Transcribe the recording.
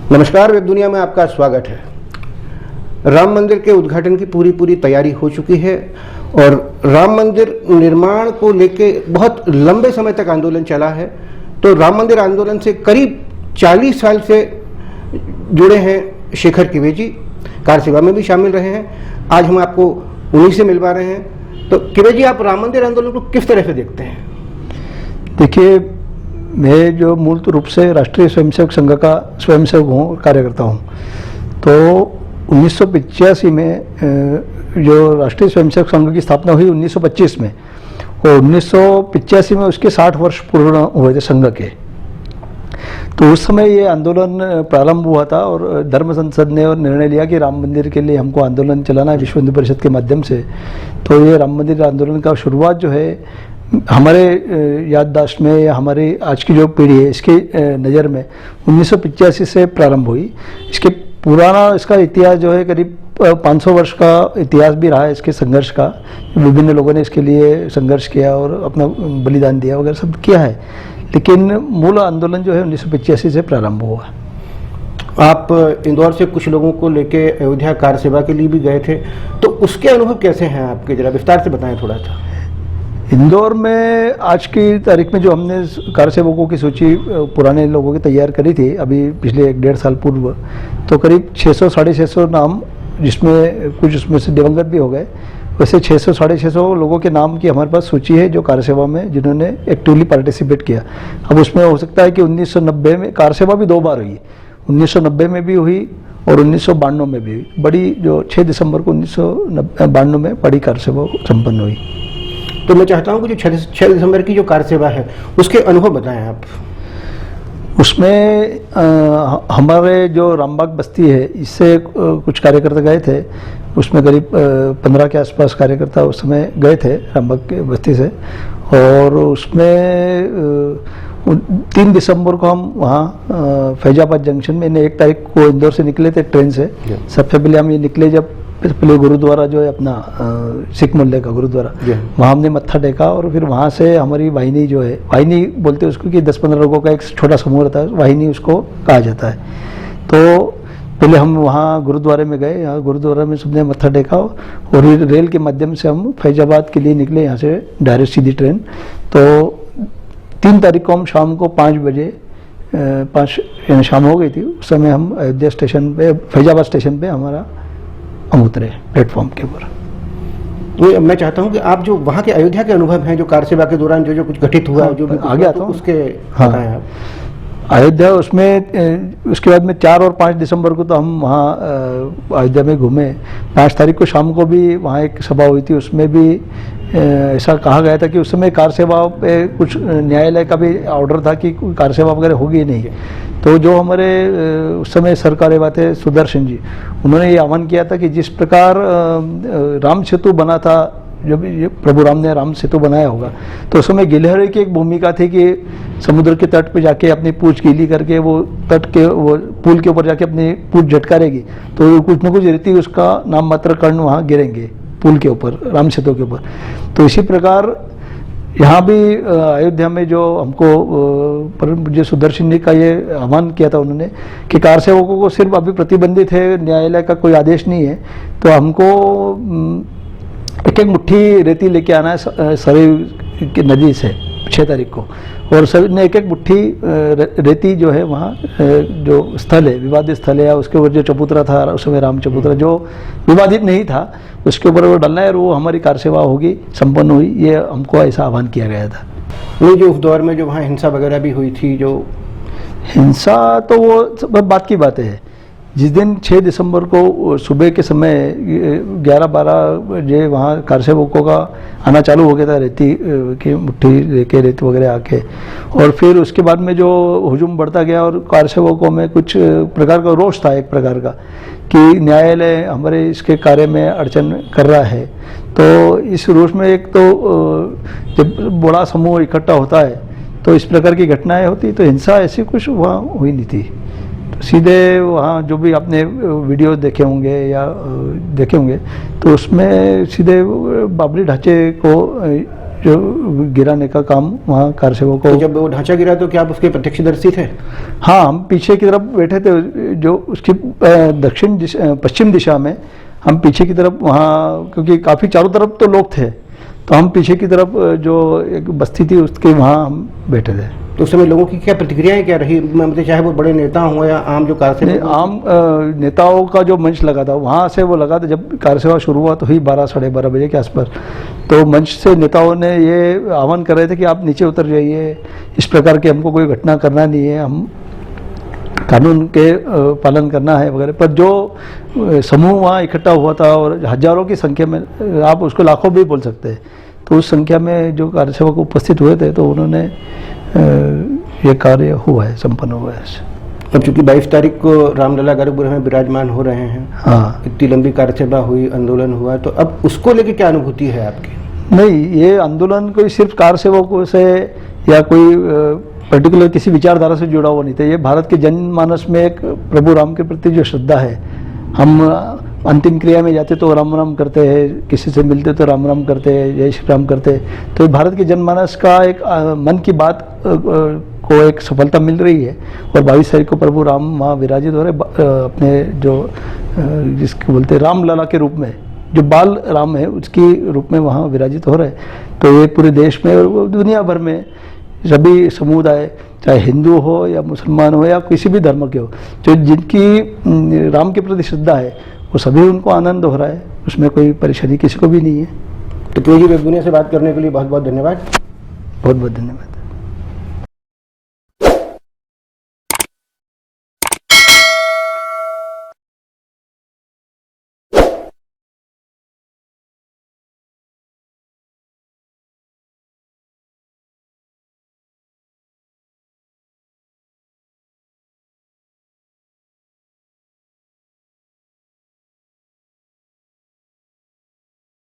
नमस्कार, वेब दुनिया में आपका स्वागत है। राम मंदिर के उद्घाटन की पूरी तैयारी हो चुकी है और राम मंदिर निर्माण को लेके बहुत लंबे समय तक आंदोलन चला है। तो राम मंदिर आंदोलन से करीब 40 साल से जुड़े हैं शेखर किवेजी, कार सेवा में भी शामिल रहे हैं। आज हम आपको उन्हीं से मिलवा रहे हैं। तो किवेजी, आप राम मंदिर आंदोलन को किस तरह से देखते हैं? देखिए, मैं जो मूल रूप से राष्ट्रीय स्वयंसेवक संघ का स्वयंसेवक हूँ, कार्यकर्ता हूँ। तो 1985 में जो राष्ट्रीय स्वयंसेवक संघ की स्थापना हुई 1925 में, और 1985 में उसके 60 वर्ष पूर्ण हुए थे संघ के। तो उस समय ये आंदोलन प्रारंभ हुआ था और धर्म संसद ने और निर्णय लिया कि राम मंदिर के लिए हमको आंदोलन चलाना है विश्व हिंदू परिषद के माध्यम से। तो ये राम मंदिर आंदोलन का शुरुआत जो है हमारे याददाश्त में या हमारी आज की जो पीढ़ी है इसके नज़र में 1985 से प्रारंभ हुई। इसके पुराना इसका इतिहास जो है करीब 500 वर्ष का इतिहास भी रहा है इसके संघर्ष का। विभिन्न लोगों ने इसके लिए संघर्ष किया और अपना बलिदान दिया वगैरह सब किया है, लेकिन मूल आंदोलन जो है 1985 से प्रारंभ हुआ। आप इंदौर से कुछ लोगों को लेके अयोध्या कार सेवा के लिए भी गए थे, तो उसके अनुभव कैसे हैं आपके? जरा विस्तार से बताएं थोड़ा सा। इंदौर में आज की तारीख में जो हमने कार सेवकों की सूची पुराने लोगों की तैयार करी थी अभी पिछले 1-1.5 साल पूर्व, तो करीब 600-650 नाम, जिसमें कुछ उसमें से दिवंगत भी हो गए, वैसे 600-650 लोगों के नाम की हमारे पास सूची है जो कार सेवा में जिन्होंने एक्टिवली पार्टिसिपेट किया। अब उसमें हो सकता है कि 1990 में कार सेवा भी 2 बार हुई, 1990 में भी हुई और 1992 में भी हुई। बड़ी जो 6 दिसंबर को 1992 में बड़ी कार सेवा संपन्न हुई। तो मैं चाहता हूँ कि जो 6 दिसंबर की जो कार सेवा है उसके अनुभव बताएं आप। उसमें हमारे जो रामबाग बस्ती है इससे कुछ कार्यकर्ता गए थे। उसमें करीब 15 के आसपास कार्यकर्ता उस समय गए थे रामबाग के बस्ती से, और उसमें 3 दिसंबर को हम वहाँ फैजाबाद जंक्शन में 1 तारीख को इंदौर से निकले थे ट्रेन से। सबसे पहले हम ये निकले जब पहले गुरुद्वारा जो है अपना सिख मोहल्ले का गुरुद्वारा, वहाँ हमने मत्था टेका और फिर वहाँ से हमारी वाहिनी जो है, वाहिनी बोलते हैं उसको कि 10-15 लोगों का एक छोटा समूह रहता है, वाहिनी उसको कहा जाता है। तो पहले हम वहाँ गुरुद्वारे में गए, यहाँ गुरुद्वारा में सबने मत्था टेका और रेल के माध्यम से हम फैजाबाद के लिए निकले, यहाँ से डायरेक्ट सीधी ट्रेन। तो 3 तारीख को हम शाम को 5 बजे 5 शाम हो गई थी, उस समय हम अयोध्या स्टेशन पे, फैजाबाद स्टेशन पे हमारा हम उतरे प्लेटफॉर्म के ऊपर। मैं चाहता हूं कि आप जो वहां के अयोध्या के अनुभव हैं, जो कार सेवा के दौरान जो कुछ घटित हुआ, जो भी आगे आता हूँ उसके बताएं आप। अयोध्या उसमें उसके बाद में 4 और 5 दिसंबर को तो हम वहाँ अयोध्या में घूमे। 5 तारीख को शाम को भी वहाँ एक सभा हुई थी, उसमें भी ऐसा कहा गया था कि उस समय कार सेवा पे कुछ न्यायालय का भी ऑर्डर था कि कार सेवा वगैरह होगी नहीं। तो जो हमारे उस समय सरकार थे सुदर्शन जी, उन्होंने ये आह्वान किया था कि जिस प्रकार राम सेतु बना था, जब ये प्रभु राम ने राम सेतु बनाया होगा, तो उस समय गिलहरी की एक भूमिका थी कि समुद्र के तट पे जाके अपनी पूंछ गीली करके वो तट के वो पुल के ऊपर जाके अपनी पूंछ झटकारेगी, तो कुछ न कुछ रीति उसका नाम मात्र कर्ण वहाँ गिरेंगे पुल के ऊपर, राम सेतु के ऊपर। तो इसी प्रकार यहाँ भी अयोध्या में जो हमको परम पूज्य सुदर्शन जी का ये आह्वान किया था उन्होंने कि कार सेवकों को सिर्फ अभी प्रतिबंधित है, न्यायालय का कोई आदेश नहीं है, तो हमको एक मुट्ठी रेती लेके आना है सरयू की नदी से 6 तारीख को, और सभी ने एक मुट्ठी रेती जो है वहाँ जो स्थल है, विवादित स्थल है, उसके ऊपर जो चबूतरा था उस समय राम चबूतरा जो विवादित नहीं था, उसके ऊपर वो डालना है और वो हमारी कार सेवा होगी, संपन्न हुई। ये हमको ऐसा आह्वान किया गया था। वो जो उस दौर में जो वहाँ हिंसा वगैरह भी हुई थी, जो हिंसा तो वो सब बात की बात है। जिस दिन 6 दिसंबर को सुबह के समय 11-12 बजे वहाँ कार सेवकों का आना चालू हो गया था, रेती की मुट्ठी लेके रेती वगैरह आके, और फिर उसके बाद में जो हुजूम बढ़ता गया और कार सेवकों में कुछ प्रकार का रोष था, एक प्रकार का कि न्यायालय हमारे इसके कार्य में अड़चन कर रहा है। तो इस रोष में एक तो जब बड़ा समूह इकट्ठा होता है तो इस प्रकार की घटनाएं होती, तो हिंसा ऐसी कुछ वहाँ हुई नहीं थी। सीधे वहाँ जो भी आपने वीडियो देखे होंगे या देखे होंगे, तो उसमें सीधे बाबरी ढांचे को जो गिराने का काम वहाँ कार सेवकों तो जब वो ढांचा गिरा तो क्या आप उसके प्रत्यक्षदर्शी थे? हाँ, हम पीछे की तरफ बैठे थे, जो उसकी पश्चिम दिशा में हम पीछे की तरफ वहाँ, क्योंकि काफ़ी चारों तरफ तो लोग थे, तो हम पीछे की तरफ जो एक बस्ती थी उसके वहाँ हम बैठे थे। तो उस समय लोगों की क्या प्रतिक्रियाएं क्या रही, मतलब चाहे वो बड़े नेता हों या आम जो कार सेवक हों? आम नेताओं का जो मंच लगा था वहाँ से वो लगा था, जब कार सेवा शुरुआत हुई 12 साढ़े 12 बजे के आसपास, तो मंच से नेताओं ने ये आह्वान कर रहे थे कि आप नीचे उतर जाइए, इस प्रकार की हमको कोई घटना करना नहीं है, हम कानून के पालन करना है वगैरह। पर जो समूह वहाँ इकट्ठा हुआ था और हजारों की संख्या में, आप उसको लाखों भी बोल सकते हैं, तो उस संख्या में जो कार्यसेवक उपस्थित हुए थे तो उन्होंने ये कार्य हुआ है, संपन्न हुआ है। अब चूंकि 22 तारीख को रामलला गर्भगृह में विराजमान हो रहे हैं, हाँ, इतनी लंबी कार्यसभा हुई, आंदोलन हुआ, तो अब उसको लेके क्या अनुभूति है आपकी? नहीं, ये आंदोलन कोई सिर्फ कार सेवकों से या कोई पर्टिकुलर किसी विचारधारा से जुड़ा हुआ नहीं था। ये भारत के जनमानस में एक प्रभु राम के प्रति जो श्रद्धा है, हम अंतिम क्रिया में जाते तो राम राम करते हैं, किसी से मिलते तो राम राम करते हैं, जय श्री राम करते हैं, तो भारत के जनमानस का एक मन की बात को एक सफलता मिल रही है। और 22 तारीख को प्रभु राम वहाँ विराजित हो रहे, अपने जो जिसको बोलते हैं रामलला के रूप में, जो बाल राम है उसकी रूप में वहाँ विराजित हो रहे। तो ये पूरे देश में और दुनिया भर में सभी समुदाय, चाहे हिंदू हो या मुसलमान हो या किसी भी धर्म के हो, जो जिनकी राम के प्रति श्रद्धा है, वो सभी उनको आनंद हो रहा है, उसमें कोई परेशानी किसी को भी नहीं है। तो केजी वेब दुनिया से बात करने के लिए बहुत बहुत धन्यवाद। बहुत बहुत धन्यवाद।